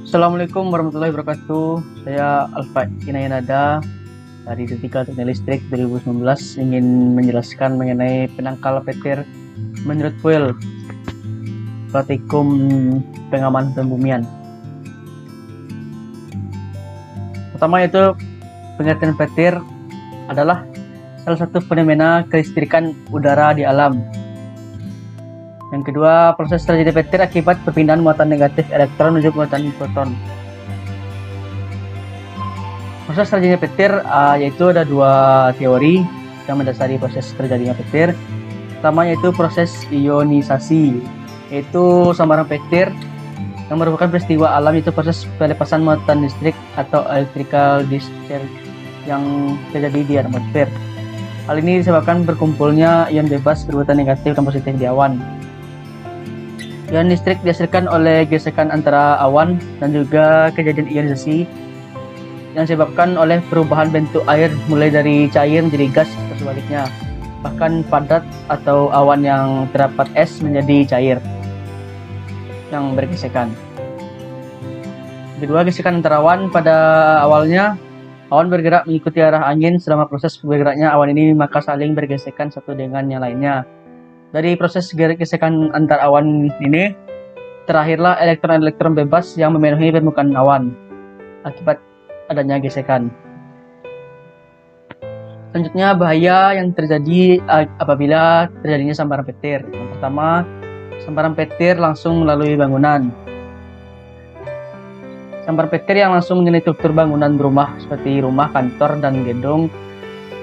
Assalamualaikum warahmatullahi wabarakatuh. Saya Alfa Inayanada dari Detika Teknik Listrik 2019 ingin menjelaskan mengenai penangkal petir menurut fuel praktikum pengaman pembumian. Pertama yaitu pengertian petir adalah salah satu fenomena kelistrikan udara di alam. Yang kedua, proses terjadi petir akibat perpindahan muatan negatif elektron menuju muatan proton. Proses terjadinya petir yaitu ada dua teori yang mendasari proses terjadinya petir. Pertama yaitu proses ionisasi, yaitu sambaran petir yang merupakan peristiwa alam, yaitu proses pelepasan muatan listrik atau electrical discharge yang terjadi di atmosfer. Hal ini disebabkan berkumpulnya ion bebas bermuatan negatif dan positif di awan. Ion listrik dihasilkan oleh gesekan antara awan dan juga kejadian ionisasi yang disebabkan oleh perubahan bentuk air mulai dari cair menjadi gas atau sebaliknya, bahkan padat atau awan yang terdapat es menjadi cair yang bergesekan. Kedua, gesekan antara awan. Pada awalnya awan bergerak mengikuti arah angin. Selama proses bergeraknya awan ini maka saling bergesekan satu dengan yang lainnya. Dari proses gesekan antar awan ini, terakhirlah elektron-elektron bebas yang memenuhi permukaan awan akibat adanya gesekan. Selanjutnya, bahaya yang terjadi apabila terjadinya sambaran petir. Yang pertama, sambaran petir langsung melalui bangunan. Sambaran petir yang langsung mengenai struktur bangunan rumah seperti rumah, kantor, dan gedung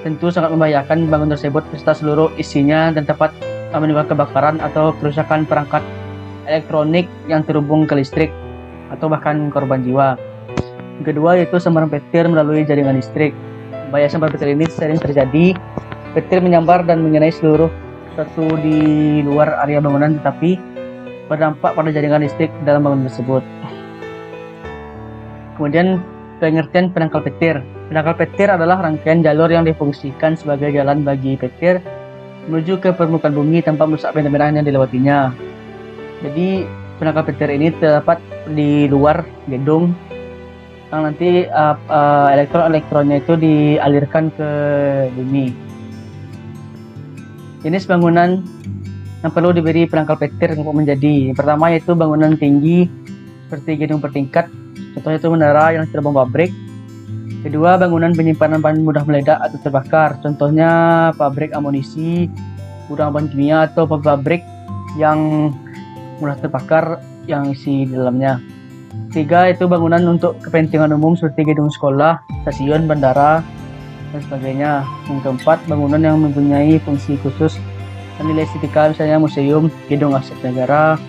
tentu sangat membahayakan bangunan tersebut beserta seluruh isinya dan dapat menimbulkan kebakaran atau kerusakan perangkat elektronik yang terhubung ke listrik atau bahkan korban jiwa. Yang kedua yaitu sambaran petir melalui jaringan listrik. Bahaya sambaran petir ini sering terjadi. Petir menyambar dan mengenai seluruh satu di luar area bangunan tetapi berdampak pada jaringan listrik dalam bangunan tersebut. Kemudian pengertian penangkal petir. Penangkal petir adalah rangkaian jalur yang difungsikan sebagai jalan bagi petir menuju ke permukaan bumi tanpa merusak benda-benda yang dilewatinya. Jadi penangkal petir ini terdapat di luar gedung yang nanti elektron-elektronnya itu dialirkan ke bumi. Jenis bangunan yang perlu diberi penangkal petir untuk menjadi: yang pertama yaitu bangunan tinggi seperti gedung bertingkat, contohnya itu menara yang terbang pabrik. Kedua, bangunan penyimpanan bahan mudah meledak atau terbakar, contohnya pabrik amunisi, gudang bahan kimia, atau pabrik yang mudah terbakar yang isi di dalamnya. Tiga, itu bangunan untuk kepentingan umum seperti gedung sekolah, stasiun, bandara, dan sebagainya. Yang keempat, bangunan yang mempunyai fungsi khusus dan nilai estetika, misalnya museum, gedung arsip negara,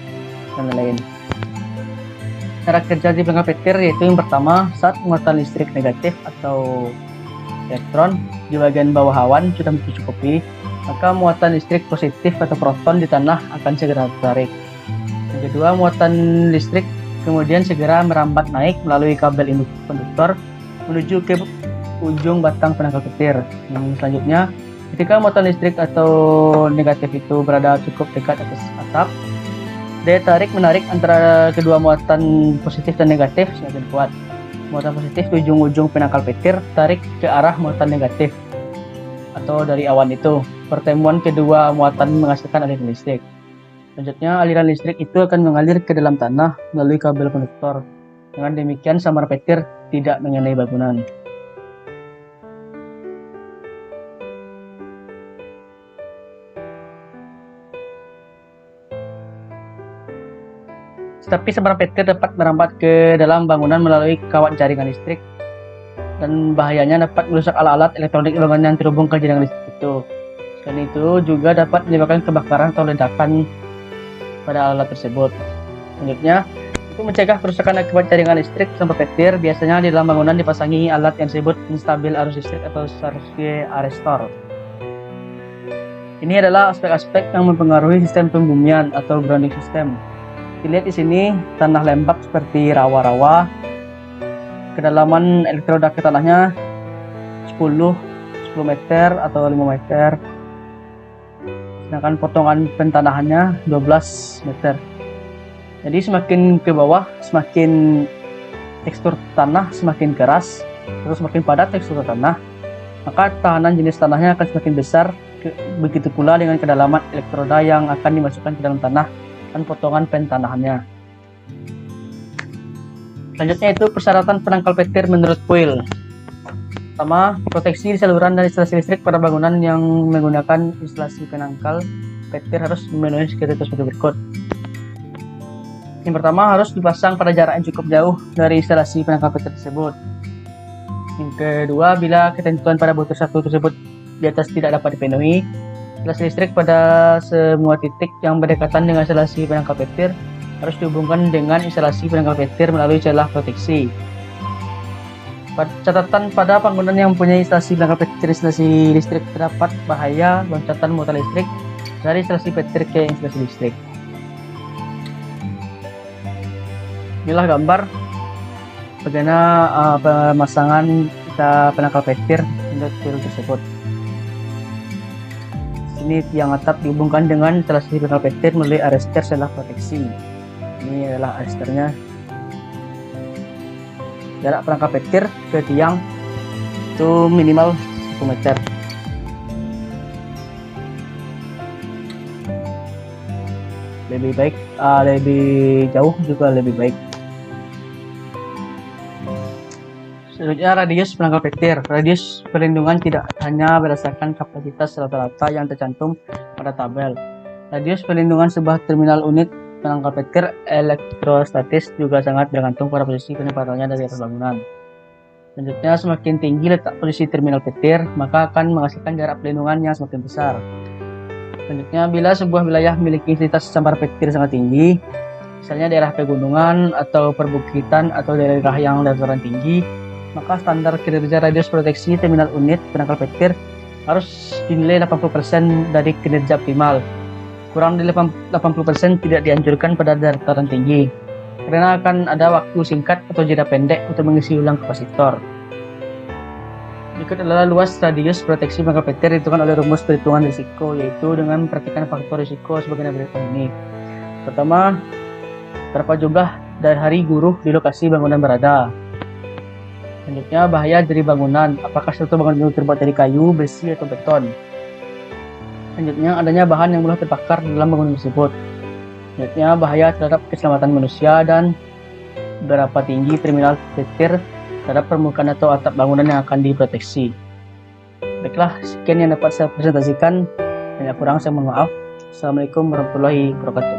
dan lain-lain. Cara kerja di penangkal petir yaitu yang pertama, saat muatan listrik negatif atau elektron di bagian bawah awan sudah mencukupi, maka muatan listrik positif atau proton di tanah akan segera tertarik. Yang kedua, muatan listrik kemudian segera merambat naik melalui kabel konduktor menuju ke ujung batang penangkal petir. Yang selanjutnya, ketika muatan listrik atau negatif itu berada cukup dekat atas atap, daya tarik menarik antara kedua muatan positif dan negatif semakin kuat. Muatan positif di ujung-ujung penangkal petir tarik ke arah muatan negatif atau dari awan itu. Pertemuan kedua muatan menghasilkan aliran listrik. Selanjutnya, aliran listrik itu akan mengalir ke dalam tanah melalui kabel konduktor. Dengan demikian, sambaran petir tidak mengenai bangunan. Tetapi sambaran petir dapat merambat ke dalam bangunan melalui kawat jaringan listrik dan bahayanya dapat merusak alat-alat elektronik bangunan yang terhubung ke jaringan listrik itu. Selain itu juga dapat menyebabkan kebakaran atau ledakan pada alat tersebut. Selanjutnya, untuk mencegah kerusakan akibat jaringan listrik sambaran petir, biasanya di dalam bangunan dipasangi alat yang disebut instabil arus listrik atau surge arrestor. Ini adalah aspek-aspek yang mempengaruhi sistem pembumian atau grounding system. Dilihat di sini, tanah lembab seperti rawa-rawa, kedalaman elektroda ke tanahnya 10 meter atau 5 meter, sedangkan potongan pentanahannya 12 meter. Jadi semakin ke bawah, semakin tekstur tanah semakin keras, terus semakin padat tekstur tanah, maka tahanan jenis tanahnya akan semakin besar. Begitu pula dengan kedalaman elektroda yang akan dimasukkan ke dalam tanah dan potongan pentanahannya. Selanjutnya itu persyaratan penangkal petir menurut Puil. Pertama, proteksi saluran dan instalasi listrik pada bangunan yang menggunakan instalasi penangkal petir harus memenuhi kriteria berikut. Yang pertama, harus dipasang pada jarak yang cukup jauh dari instalasi penangkal petir tersebut. Yang kedua, bila ketentuan pada butir 1 tersebut di atas tidak dapat dipenuhi, instalasi listrik pada semua titik yang berdekatan dengan instalasi penangkal petir harus dihubungkan dengan instalasi penangkal petir melalui celah proteksi. Catatan pada bangunan yang mempunyai instalasi penangkal petir instalasi listrik terdapat bahaya loncatan muatan listrik dari instalasi petir ke instalasi listrik. Inilah gambar bagaimana pemasangan penangkal petir untuk tiang tersebut. Ini tiang atap dihubungkan dengan instalasi penangkal petir melalui arester celah proteksi. Ini adalah aresternya. Jarak penangkal petir ke tiang itu minimal 1 meter. Lebih baik, lebih jauh juga lebih baik. Selanjutnya, radius penangkal petir. Radius perlindungan tidak hanya berdasarkan kapasitas rata-rata yang tercantum pada tabel. Radius perlindungan sebuah terminal unit penangkal petir elektrostatis juga sangat bergantung pada posisi penempatannya dari atas bangunan. Selanjutnya, semakin tinggi letak posisi terminal petir, maka akan menghasilkan jarak perlindungan yang semakin besar. Selanjutnya, bila sebuah wilayah memiliki intensitas sambar petir sangat tinggi, misalnya daerah pegunungan atau perbukitan atau daerah yang dataran tinggi, maka standar kinerja radius proteksi terminal unit penangkal petir harus dinilai 80% dari kinerja optimal. Kurang dari 80% tidak dianjurkan pada dataran tinggi, karena akan ada waktu singkat atau jeda pendek untuk mengisi ulang kapasitor. Berikut adalah luas radius proteksi penangkal petir ditentukan oleh rumus perhitungan risiko, yaitu dengan memperhatikan faktor risiko sebagai berikut ini. Pertama, berapa jumlah dari hari guru di lokasi bangunan berada. Selanjutnya, bahaya dari bangunan, apakah suatu bangunan itu terbuat dari kayu, besi, atau beton. Selanjutnya, adanya bahan yang mudah terbakar dalam bangunan tersebut. Selanjutnya, bahaya terhadap keselamatan manusia dan berapa tinggi terminal petir terhadap permukaan atau atap bangunan yang akan diproteksi. Baiklah, sekian yang dapat saya presentasikan. Banyak kurang saya mohon maaf. Assalamualaikum warahmatullahi wabarakatuh.